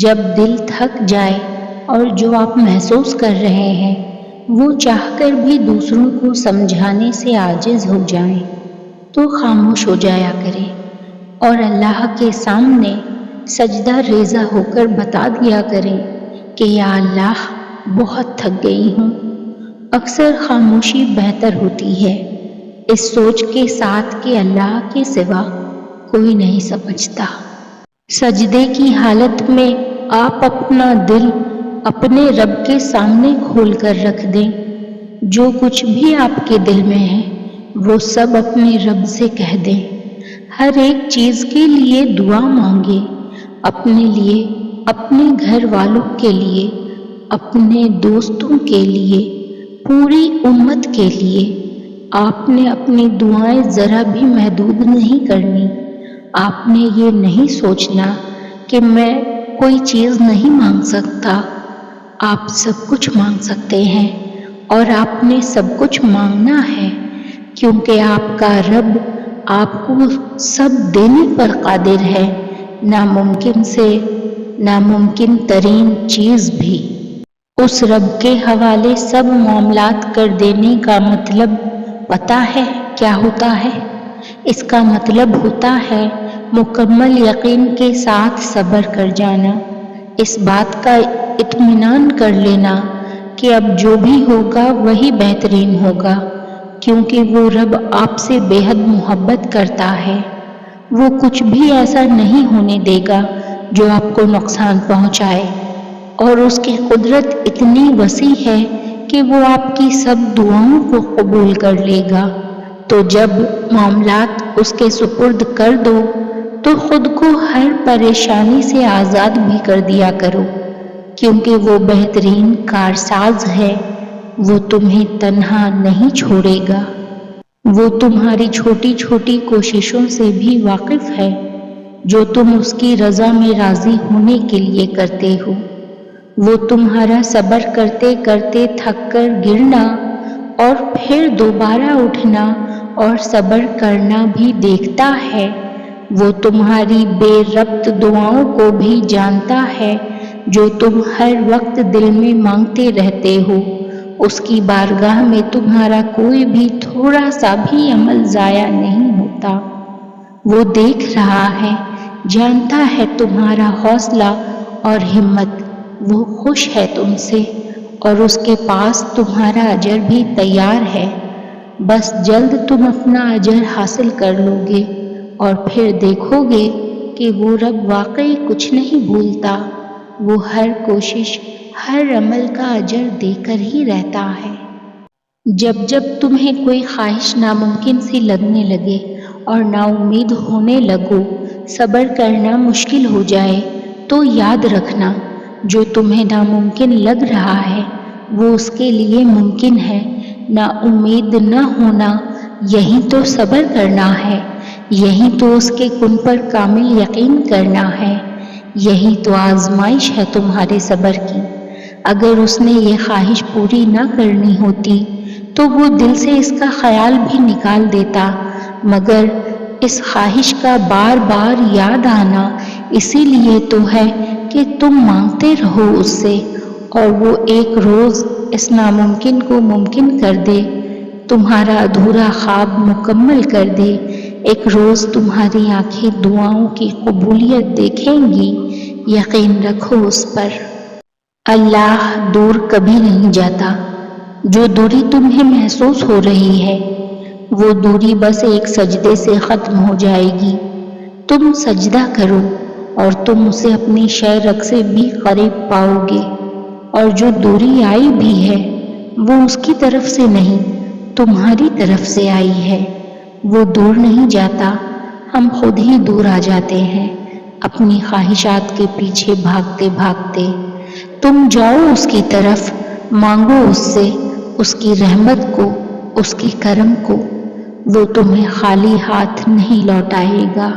جب دل تھک جائے اور جو آپ محسوس کر رہے ہیں وہ چاہ کر بھی دوسروں کو سمجھانے سے عاجز ہو جائیں تو خاموش ہو جایا کریں اور اللہ کے سامنے سجدہ ریزہ ہو کر بتا دیا کریں کہ یا اللہ بہت تھک گئی ہوں۔ اکثر خاموشی بہتر ہوتی ہے، اس سوچ کے ساتھ کہ اللہ کے سوا کوئی نہیں سمجھتا۔ سجدے کی حالت میں آپ اپنا دل اپنے رب کے سامنے کھول کر رکھ دیں۔ جو کچھ بھی آپ کے دل میں ہے وہ سب اپنے رب سے کہہ دیں۔ ہر ایک چیز کے لیے دعا مانگے، اپنے لیے، اپنے گھر والوں کے لیے، اپنے دوستوں کے لیے، پوری امت کے لیے۔ آپ نے اپنی دعائیں ذرا بھی محدود نہیں کرنی۔ آپ نے یہ نہیں سوچنا کہ میں کوئی چیز نہیں مانگ سکتا۔ آپ سب کچھ مانگ سکتے ہیں اور آپ نے سب کچھ مانگنا ہے کیونکہ آپ کا رب آپ کو سب دینے پر قادر ہے، ناممکن سے ناممکن ترین چیز بھی۔ اس رب کے حوالے سب معاملات کر دینے کا مطلب پتہ ہے کیا ہوتا ہے؟ اس کا مطلب ہوتا ہے مکمل یقین کے ساتھ صبر کر جانا، اس بات کا اطمینان کر لینا کہ اب جو بھی ہوگا وہی بہترین ہوگا، کیونکہ وہ رب آپ سے بے حد محبت کرتا ہے۔ وہ کچھ بھی ایسا نہیں ہونے دے گا جو آپ کو نقصان پہنچائے، اور اس کی قدرت اتنی وسیع ہے کہ وہ آپ کی سب دعاؤں کو قبول کر لے گا۔ تو جب معاملات اس کے سپرد کر دو تو خود کو ہر پریشانی سے آزاد بھی کر دیا کرو، کیونکہ وہ بہترین کارساز ہے۔ وہ تمہیں تنہا نہیں چھوڑے گا۔ وہ تمہاری چھوٹی چھوٹی کوششوں سے بھی واقف ہے جو تم اس کی رضا میں راضی ہونے کے لیے کرتے ہو۔ وہ تمہارا صبر کرتے کرتے تھک کر گرنا اور پھر دوبارہ اٹھنا اور صبر کرنا بھی دیکھتا ہے۔ وہ تمہاری بے ربط دعاؤں کو بھی جانتا ہے جو تم ہر وقت دل میں مانگتے رہتے ہو۔ اس کی بارگاہ میں تمہارا کوئی بھی تھوڑا سا بھی عمل ضائع نہیں ہوتا۔ وہ دیکھ رہا ہے، جانتا ہے تمہارا حوصلہ اور ہمت۔ وہ خوش ہے تم سے اور اس کے پاس تمہارا اجر بھی تیار ہے۔ بس جلد تم اپنا اجر حاصل کر لو گے اور پھر دیکھو گے کہ وہ رب واقعی کچھ نہیں بھولتا۔ وہ ہر کوشش، ہر عمل کا اجر دے کر ہی رہتا ہے۔ جب جب تمہیں کوئی خواہش ناممکن سی لگنے لگے اور نا امید ہونے لگو، صبر کرنا مشکل ہو جائے، تو یاد رکھنا جو تمہیں ناممکن لگ رہا ہے وہ اس کے لیے ممکن ہے۔ نا امید نہ ہونا یہی تو صبر کرنا ہے، یہی تو اس کے کن پر کامل یقین کرنا ہے، یہی تو آزمائش ہے تمہارے صبر کی۔ اگر اس نے یہ خواہش پوری نہ کرنی ہوتی تو وہ دل سے اس کا خیال بھی نکال دیتا، مگر اس خواہش کا بار بار یاد آنا اسی لیے تو ہے کہ تم مانگتے رہو اس سے، اور وہ ایک روز اس ناممکن کو ممکن کر دے، تمہارا ادھورا خواب مکمل کر دے۔ ایک روز تمہاری آنکھیں دعاؤں کی قبولیت دیکھیں گی، یقین رکھو اس پر۔ اللہ دور کبھی نہیں جاتا۔ جو دوری تمہیں محسوس ہو رہی ہے وہ دوری بس ایک سجدے سے ختم ہو جائے گی۔ تم سجدہ کرو اور تم اسے اپنی شرک سے بھی قریب پاؤ گے، اور جو دوری آئی بھی ہے وہ اس کی طرف سے نہیں، تمہاری طرف سے آئی ہے۔ وہ دور نہیں جاتا، ہم خود ہی دور آ جاتے ہیں اپنی خواہشات کے پیچھے بھاگتے بھاگتے۔ تم جاؤ اس کی طرف، مانگو اس سے اس کی رحمت کو، اس کے کرم کو۔ وہ تمہیں خالی ہاتھ نہیں لوٹائے گا۔